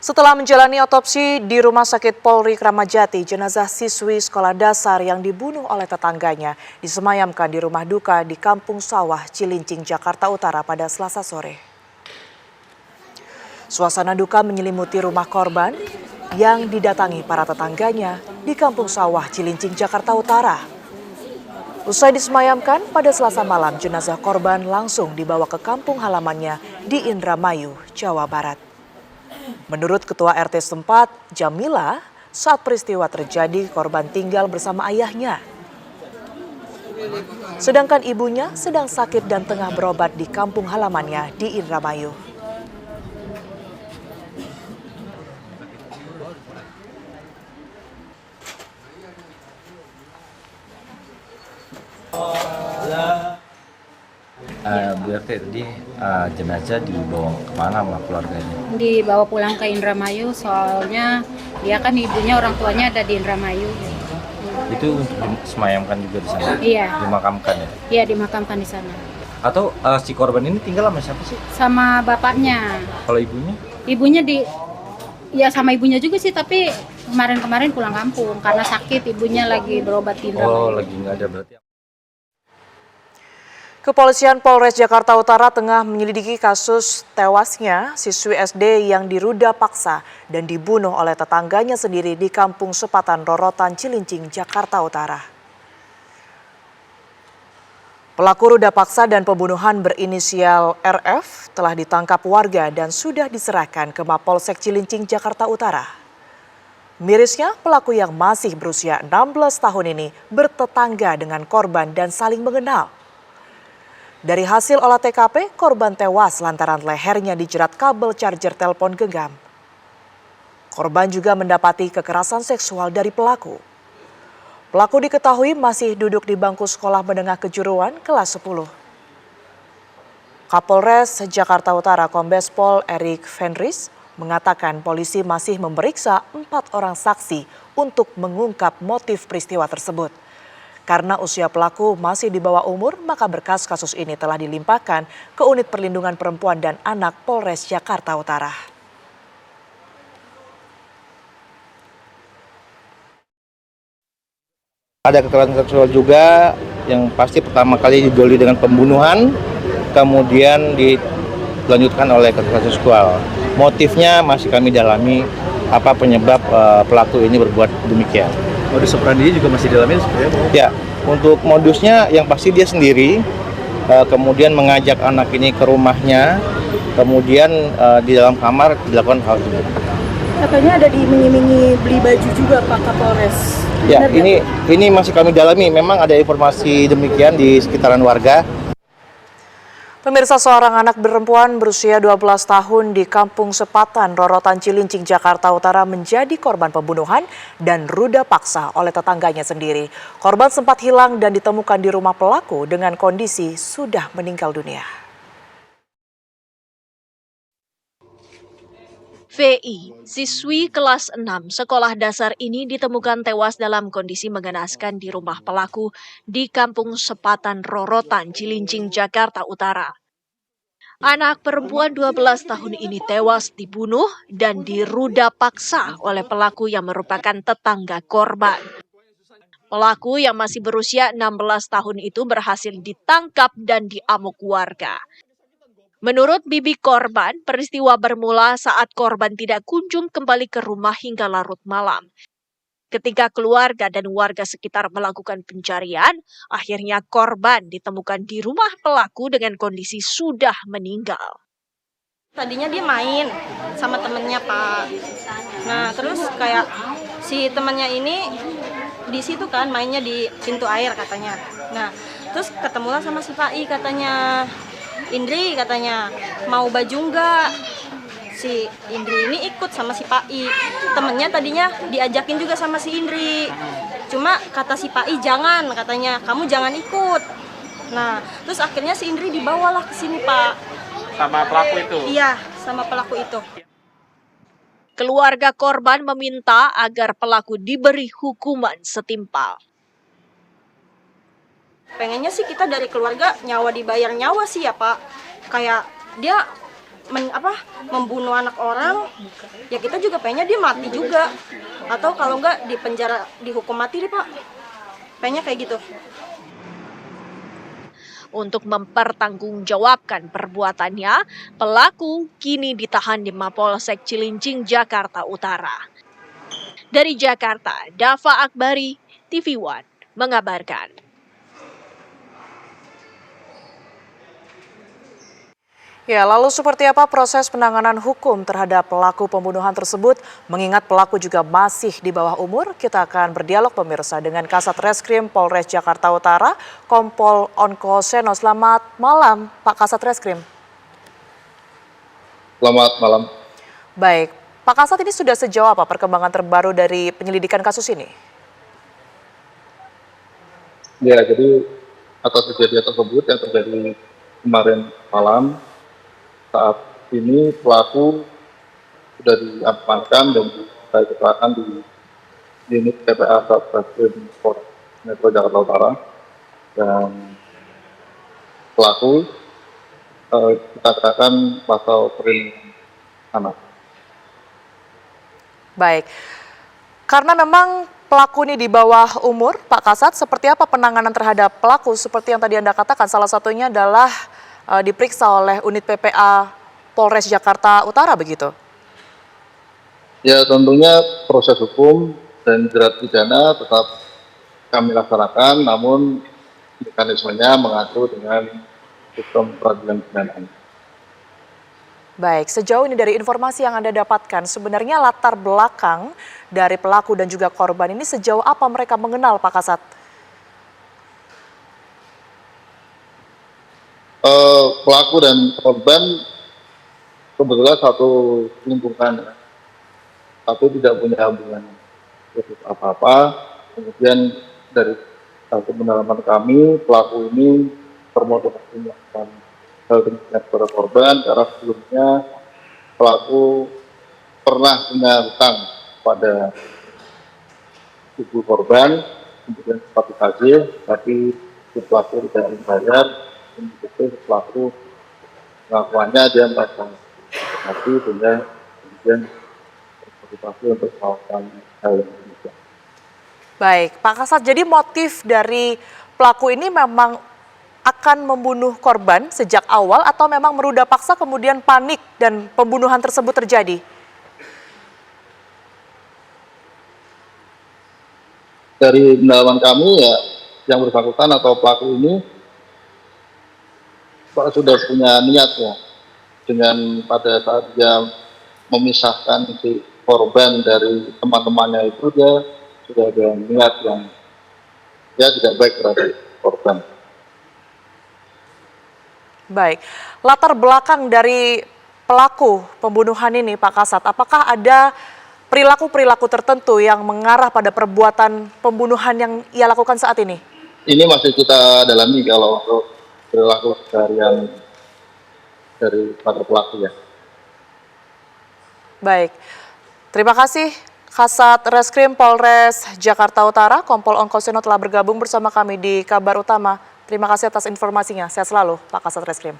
Setelah menjalani otopsi di Rumah Sakit Polri Kramat Jati, jenazah siswi sekolah dasar yang dibunuh oleh tetangganya disemayamkan di rumah duka di Kampung Sawah, Cilincing, Jakarta Utara pada Selasa sore. Suasana duka menyelimuti rumah korban yang didatangi para tetangganya di Kampung Sawah, Cilincing, Jakarta Utara. Usai disemayamkan pada Selasa malam, jenazah korban langsung dibawa ke kampung halamannya di Indramayu, Jawa Barat. Menurut Ketua RT setempat, Jamila, saat peristiwa terjadi korban tinggal bersama ayahnya. Sedangkan ibunya sedang sakit dan tengah berobat di kampung halamannya di Indramayu. Bu RT tadi jenazah dibawa kemana sama keluarganya? Dibawa pulang ke Indramayu, soalnya dia kan ibunya, orang tuanya ada di Indramayu. Itu untuk disemayamkan juga di sana? Iya. Dimakamkan ya? Iya, dimakamkan di sana. Atau si korban ini tinggal sama siapa sih? Sama bapaknya. Kalau ibunya? Ibunya ya sama ibunya juga sih, tapi kemarin-kemarin pulang kampung karena sakit, ibunya lagi berobat di Indramayu. Oh, lagi nggak ada berarti. Kepolisian Polres Jakarta Utara tengah menyelidiki kasus tewasnya siswi SD yang diruda paksa dan dibunuh oleh tetangganya sendiri di Kampung Sepatan Rorotan, Cilincing, Jakarta Utara. Pelaku ruda paksa dan pembunuhan berinisial RF telah ditangkap warga dan sudah diserahkan ke Mapolsek Cilincing, Jakarta Utara. Mirisnya, pelaku yang masih berusia 16 tahun ini bertetangga dengan korban dan saling mengenal. Dari hasil olah TKP, korban tewas lantaran lehernya dijerat kabel charger telepon genggam. Korban juga mendapati kekerasan seksual dari pelaku. Pelaku diketahui masih duduk di bangku sekolah menengah kejuruan kelas 10. Kapolres Jakarta Utara Kombes Pol Erik Fenris mengatakan polisi masih memeriksa 4 orang saksi untuk mengungkap motif peristiwa tersebut. Karena usia pelaku masih di bawah umur, maka berkas kasus ini telah dilimpahkan ke Unit Perlindungan Perempuan dan Anak Polres Jakarta Utara. Ada kekerasan seksual juga, yang pasti pertama kali didahului dengan pembunuhan, kemudian dilanjutkan oleh kekerasan seksual. Motifnya masih kami dalami, apa penyebab pelaku ini berbuat demikian. Modus operandi juga masih didalami seperti apa? Ya, untuk modusnya yang pasti dia sendiri, kemudian mengajak anak ini ke rumahnya, kemudian di dalam kamar dilakukan hal itu. Katanya ada diiming-imingi beli baju juga Pak Kapolres. Ya, ini masih kami dalami. Memang ada informasi demikian di sekitaran warga. Pemirsa, seorang anak perempuan berusia 12 tahun di Kampung Sepatan, Rorotan, Cilincing, Jakarta Utara menjadi korban pembunuhan dan ruda paksa oleh tetangganya sendiri. Korban sempat hilang dan ditemukan di rumah pelaku dengan kondisi sudah meninggal dunia. VI, siswi kelas 6 sekolah dasar ini ditemukan tewas dalam kondisi mengenaskan di rumah pelaku di Kampung Sepatan Rorotan, Cilincing, Jakarta Utara. Anak perempuan 12 tahun ini tewas dibunuh dan diruda paksa oleh pelaku yang merupakan tetangga korban. Pelaku yang masih berusia 16 tahun itu berhasil ditangkap dan diamuk warga. Menurut bibi korban, peristiwa bermula saat korban tidak kunjung kembali ke rumah hingga larut malam. Ketika keluarga dan warga sekitar melakukan pencarian, akhirnya korban ditemukan di rumah pelaku dengan kondisi sudah meninggal. Tadinya dia main sama temennya Pak. Nah terus kayak si temennya ini di situ kan mainnya di pintu air katanya. Nah terus ketemulah sama si Pak I katanya. Indri katanya, mau baju enggak? Si Indri ini ikut sama si Pak I. Temennya tadinya diajakin juga sama si Indri. Cuma kata si Pak I jangan, katanya, kamu jangan ikut. Nah, terus akhirnya si Indri dibawalah ke sini, Pak. Sama pelaku itu? Iya, sama pelaku itu. Keluarga korban meminta agar pelaku diberi hukuman setimpal. Pengennya sih kita dari keluarga nyawa dibayar nyawa sih ya Pak. Kayak dia membunuh anak orang, ya kita juga pengennya dia mati juga. Atau kalau enggak di penjara, dihukum mati deh Pak. Pengennya kayak gitu. Untuk mempertanggungjawabkan perbuatannya, pelaku kini ditahan di Mapolsek Cilincing, Jakarta Utara. Dari Jakarta, Dava Akbari, TV One, mengabarkan. Ya, lalu seperti apa proses penanganan hukum terhadap pelaku pembunuhan tersebut? Mengingat pelaku juga masih di bawah umur, kita akan berdialog pemirsa dengan Kasat Reskrim Polres Jakarta Utara, Kompol Onko Seno. Selamat malam, Pak Kasat Reskrim. Selamat malam. Baik, Pak Kasat, ini sudah sejauh apa perkembangan terbaru dari penyelidikan kasus ini? Ya, jadi atas kejadian tersebut yang terjadi kemarin malam, saat ini pelaku sudah diamankan dan ditahan di unit PPA Satreskrim Polres Metro Jakarta Utara. Dan pelaku kita katakan pasal perlindungan anak. Baik, karena memang pelaku ini di bawah umur, Pak Kasat, seperti apa penanganan terhadap pelaku? Seperti yang tadi Anda katakan, salah satunya adalah diperiksa oleh unit PPA Polres Jakarta Utara, begitu? Ya, tentunya proses hukum dan jerat pidana tetap kami laksanakan, namun mekanismenya mengatur dengan sistem peradilan pidana. Baik, sejauh ini dari informasi yang Anda dapatkan, sebenarnya latar belakang dari pelaku dan juga korban ini sejauh apa mereka mengenal, Pak Kasat? Pelaku dan korban kebetulan satu lingkungan, tapi tidak punya hubungan apa-apa. Kemudian dari satu pendalaman kami, pelaku ini termotivasi melakukan hal demikian kepada korban karena sebelumnya pelaku pernah punya hutang pada ibu korban, kemudian sempat ditagih, tapi pelaku tidak membayar. Itu pelaku pengakuannya dia merasa hati sehingga kemudian motivasi untuk melakukan hal yang demikian. Baik, Pak Kasat, jadi motif dari pelaku ini memang akan membunuh korban sejak awal atau memang merudah paksa kemudian panik dan pembunuhan tersebut terjadi? Dari pendalaman kami ya, yang bersangkutan atau pelaku ini Pak sudah punya niat ya, dengan pada saat dia memisahkan si korban dari teman-temannya itu, dia sudah ada niat yang dia tidak baik terhadap korban. Baik, latar belakang dari pelaku pembunuhan ini, Pak Kasat, apakah ada perilaku-perilaku tertentu yang mengarah pada perbuatan pembunuhan yang ia lakukan saat ini? Ini masih kita dalami kalau untuk perilaku keseharian dari para pelaku ya. Baik, terima kasih Kasat Reskrim Polres Jakarta Utara, Kompol Onko Seno telah bergabung bersama kami di Kabar Utama. Terima kasih atas informasinya. Sehat selalu, Pak Kasat Reskrim.